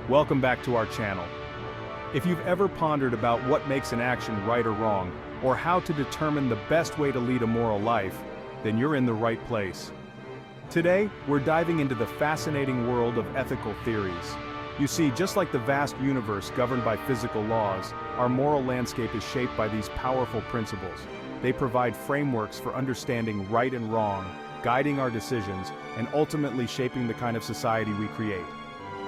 Welcome back to our channel. If you've ever pondered about what makes an action right or wrong, or how to determine the best way to lead a moral life, then you're in the right place. Today, we're diving into the fascinating world of ethical theories. You see, just like the vast universe governed by physical laws, our moral landscape is shaped by these powerful principles. They provide frameworks for understanding right and wrong, guiding our decisions, and ultimately shaping the kind of society we create.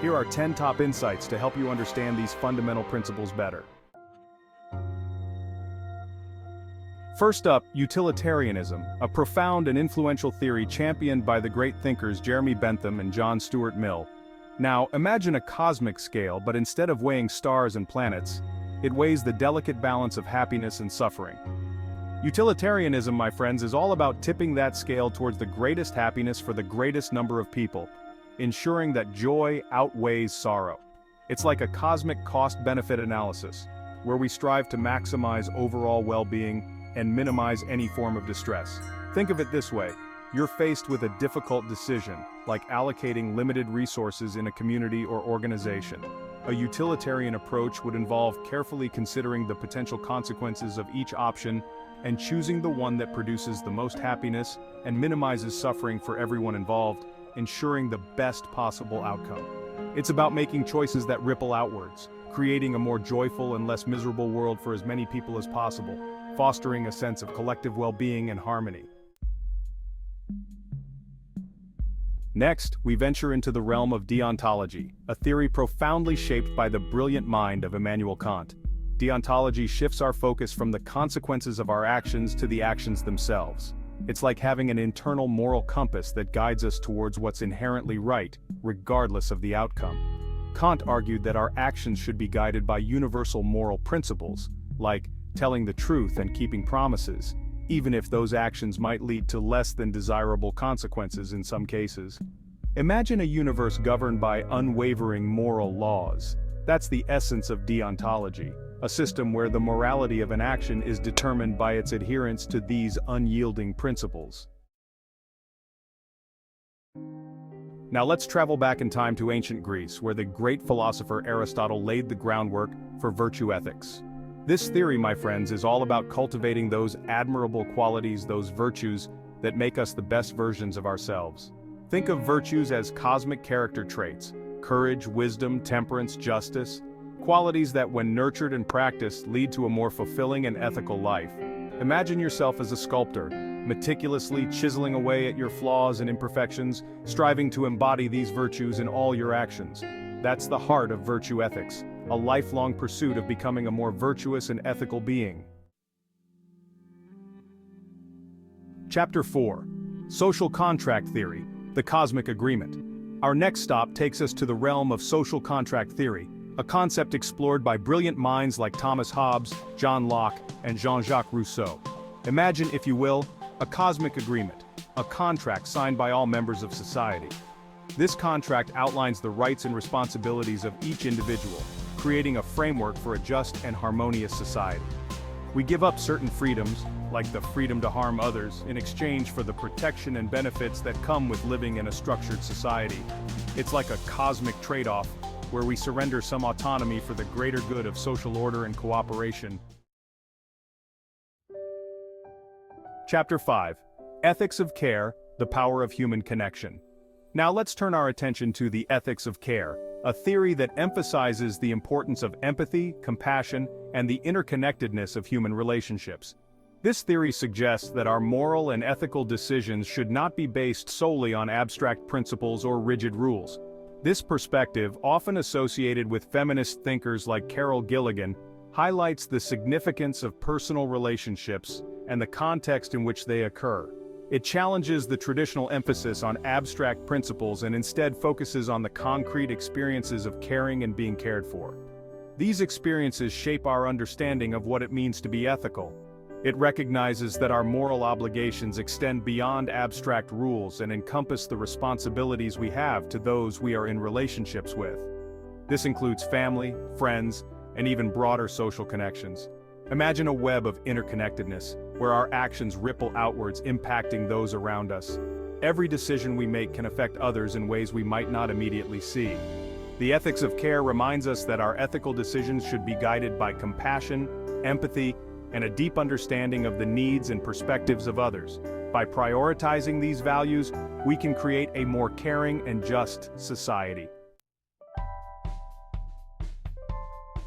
Here are 10 top insights to help you understand these fundamental principles better. First up, utilitarianism, a profound and influential theory championed by the great thinkers Jeremy Bentham and John Stuart Mill. Now, imagine a cosmic scale, but instead of weighing stars and planets, it weighs the delicate balance of happiness and suffering. Utilitarianism, my friends, is all about tipping that scale towards the greatest happiness for the greatest number of people, ensuring that joy outweighs sorrow. It's like a cosmic cost-benefit analysis, where we strive to maximize overall well-being and minimize any form of distress. Think of it this way: you're faced with a difficult decision, like allocating limited resources in a community or organization. A utilitarian approach would involve carefully considering the potential consequences of each option and choosing the one that produces the most happiness and minimizes suffering for everyone involved, ensuring the best possible outcome. It's about making choices that ripple outwards, creating a more joyful and less miserable world for as many people as possible, fostering a sense of collective well-being and harmony. Next, we venture into the realm of deontology, a theory profoundly shaped by the brilliant mind of Immanuel Kant. Deontology shifts our focus from the consequences of our actions to the actions themselves. It's like having an internal moral compass that guides us towards what's inherently right, regardless of the outcome. Kant argued that our actions should be guided by universal moral principles, like telling the truth and keeping promises, even if those actions might lead to less than desirable consequences in some cases. Imagine a universe governed by unwavering moral laws. That's the essence of deontology, a system where the morality of an action is determined by its adherence to these unyielding principles. Now let's travel back in time to ancient Greece, where the great philosopher Aristotle laid the groundwork for virtue ethics. This theory, my friends, is all about cultivating those admirable qualities, those virtues that make us the best versions of ourselves. Think of virtues as cosmic character traits: courage, wisdom, temperance, justice. Qualities that, when nurtured and practiced, lead to a more fulfilling and ethical life. Imagine yourself as a sculptor, meticulously chiseling away at your flaws and imperfections, striving to embody these virtues in all your actions. That's the heart of virtue ethics, a lifelong pursuit of becoming a more virtuous and ethical being. Chapter 4. Social Contract Theory, the Cosmic Agreement. Our next stop takes us to the realm of social contract theory, a concept explored by brilliant minds like Thomas Hobbes, John Locke, and Jean-Jacques Rousseau. Imagine, if you will, a cosmic agreement, a contract signed by all members of society. This contract outlines the rights and responsibilities of each individual, creating a framework for a just and harmonious society. We give up certain freedoms, like the freedom to harm others, in exchange for the protection and benefits that come with living in a structured society. It's like a cosmic trade-off, where we surrender some autonomy for the greater good of social order and cooperation. Chapter 5. Ethics of Care, the Power of Human Connection. Now let's turn our attention to the ethics of care, a theory that emphasizes the importance of empathy, compassion, and the interconnectedness of human relationships. This theory suggests that our moral and ethical decisions should not be based solely on abstract principles or rigid rules. This perspective, often associated with feminist thinkers like Carol Gilligan, highlights the significance of personal relationships and the context in which they occur. It challenges the traditional emphasis on abstract principles and instead focuses on the concrete experiences of caring and being cared for. These experiences shape our understanding of what it means to be ethical. It recognizes that our moral obligations extend beyond abstract rules and encompass the responsibilities we have to those we are in relationships with. This includes family, friends, and even broader social connections. Imagine a web of interconnectedness, where our actions ripple outwards, impacting those around us. Every decision we make can affect others in ways we might not immediately see. The ethics of care reminds us that our ethical decisions should be guided by compassion, empathy, and a deep understanding of the needs and perspectives of others. By prioritizing these values, we can create a more caring and just society.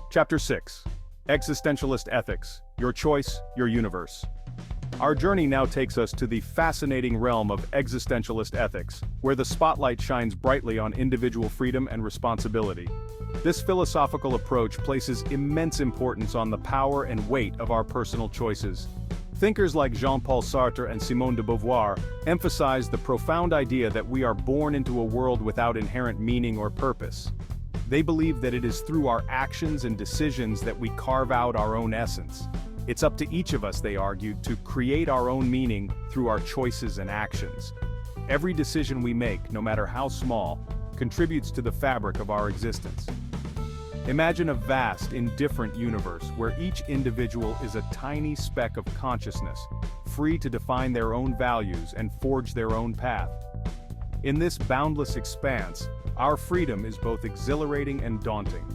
Chapter 6. Existentialist Ethics. Your choice, your universe. Our journey now takes us to the fascinating realm of existentialist ethics, where the spotlight shines brightly on individual freedom and responsibility. This philosophical approach places immense importance on the power and weight of our personal choices. Thinkers like Jean-Paul Sartre and Simone de Beauvoir emphasize the profound idea that we are born into a world without inherent meaning or purpose. They believe that it is through our actions and decisions that we carve out our own essence. It's up to each of us, they argued, to create our own meaning through our choices and actions. Every decision we make, no matter how small, contributes to the fabric of our existence. Imagine a vast, indifferent universe where each individual is a tiny speck of consciousness, free to define their own values and forge their own path. In this boundless expanse, our freedom is both exhilarating and daunting.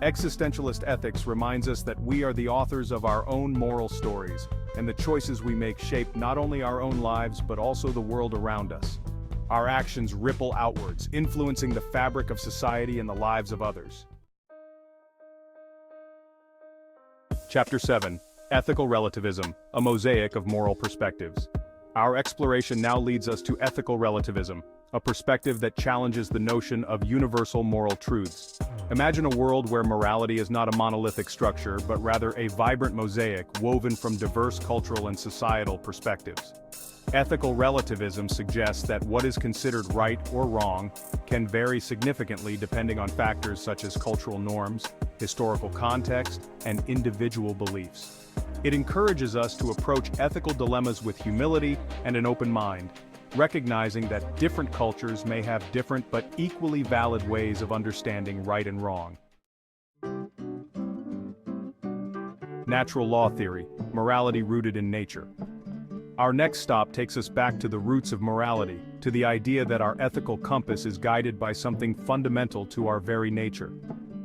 Existentialist ethics reminds us that we are the authors of our own moral stories, and the choices we make shape not only our own lives but also the world around us. Our actions ripple outwards, influencing the fabric of society and the lives of others. Chapter 7. Ethical Relativism, a mosaic of moral perspectives. Our exploration now leads us to ethical relativism, a perspective that challenges the notion of universal moral truths. Imagine a world where morality is not a monolithic structure, but rather a vibrant mosaic woven from diverse cultural and societal perspectives. Ethical relativism suggests that what is considered right or wrong can vary significantly depending on factors such as cultural norms, historical context, and individual beliefs. It encourages us to approach ethical dilemmas with humility and an open mind, recognizing that different cultures may have different but equally valid ways of understanding right and wrong. Natural law theory, morality rooted in nature. Our next stop takes us back to the roots of morality, to the idea that our ethical compass is guided by something fundamental to our very nature.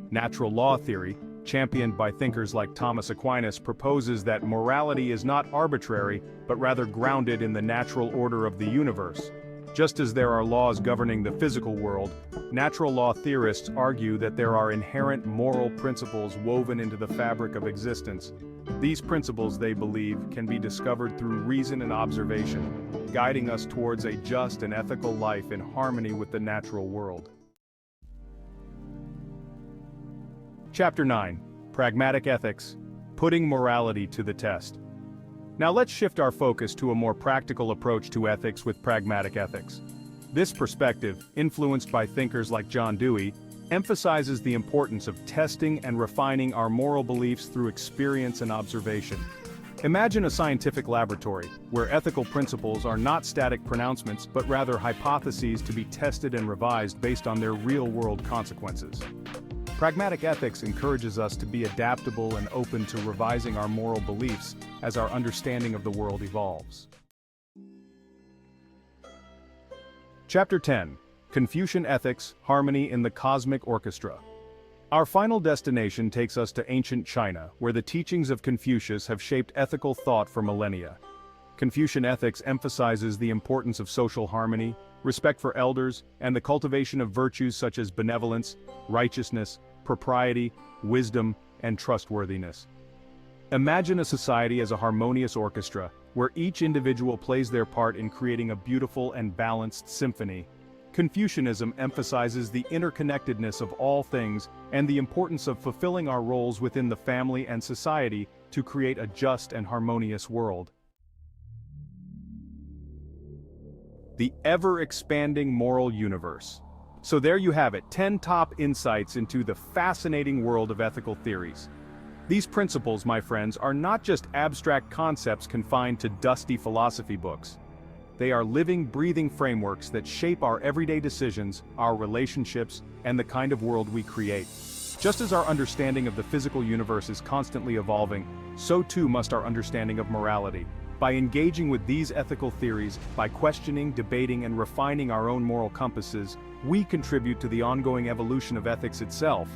Natural law theory, championed by thinkers like Thomas Aquinas, proposes that morality is not arbitrary, but rather grounded in the natural order of the universe. Just as there are laws governing the physical world, natural law theorists argue that there are inherent moral principles woven into the fabric of existence. These principles, they believe, can be discovered through reason and observation, guiding us towards a just and ethical life in harmony with the natural world. Chapter 9. Pragmatic Ethics, Putting Morality to the Test. Now let's shift our focus to a more practical approach to ethics with pragmatic ethics. This perspective, influenced by thinkers like John Dewey, emphasizes the importance of testing and refining our moral beliefs through experience and observation. Imagine a scientific laboratory, where ethical principles are not static pronouncements but rather hypotheses to be tested and revised based on their real-world consequences. Pragmatic ethics encourages us to be adaptable and open to revising our moral beliefs as our understanding of the world evolves. Chapter 10. Confucian Ethics, Harmony in the Cosmic Orchestra. Our final destination takes us to ancient China, where the teachings of Confucius have shaped ethical thought for millennia. Confucian ethics emphasizes the importance of social harmony, respect for elders, and the cultivation of virtues such as benevolence, righteousness, propriety, wisdom, and trustworthiness. Imagine a society as a harmonious orchestra, where each individual plays their part in creating a beautiful and balanced symphony. Confucianism emphasizes the interconnectedness of all things and the importance of fulfilling our roles within the family and society to create a just and harmonious world. The ever-expanding moral universe. So there you have it, 10 top insights into the fascinating world of ethical theories. These principles, my friends, are not just abstract concepts confined to dusty philosophy books. They are living, breathing frameworks that shape our everyday decisions, our relationships, and the kind of world we create. Just as our understanding of the physical universe is constantly evolving, so too must our understanding of morality. By engaging with these ethical theories, by questioning, debating, and refining our own moral compasses, we contribute to the ongoing evolution of ethics itself.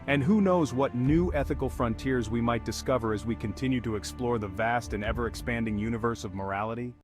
And who knows what new ethical frontiers we might discover as we continue to explore the vast and ever-expanding universe of morality?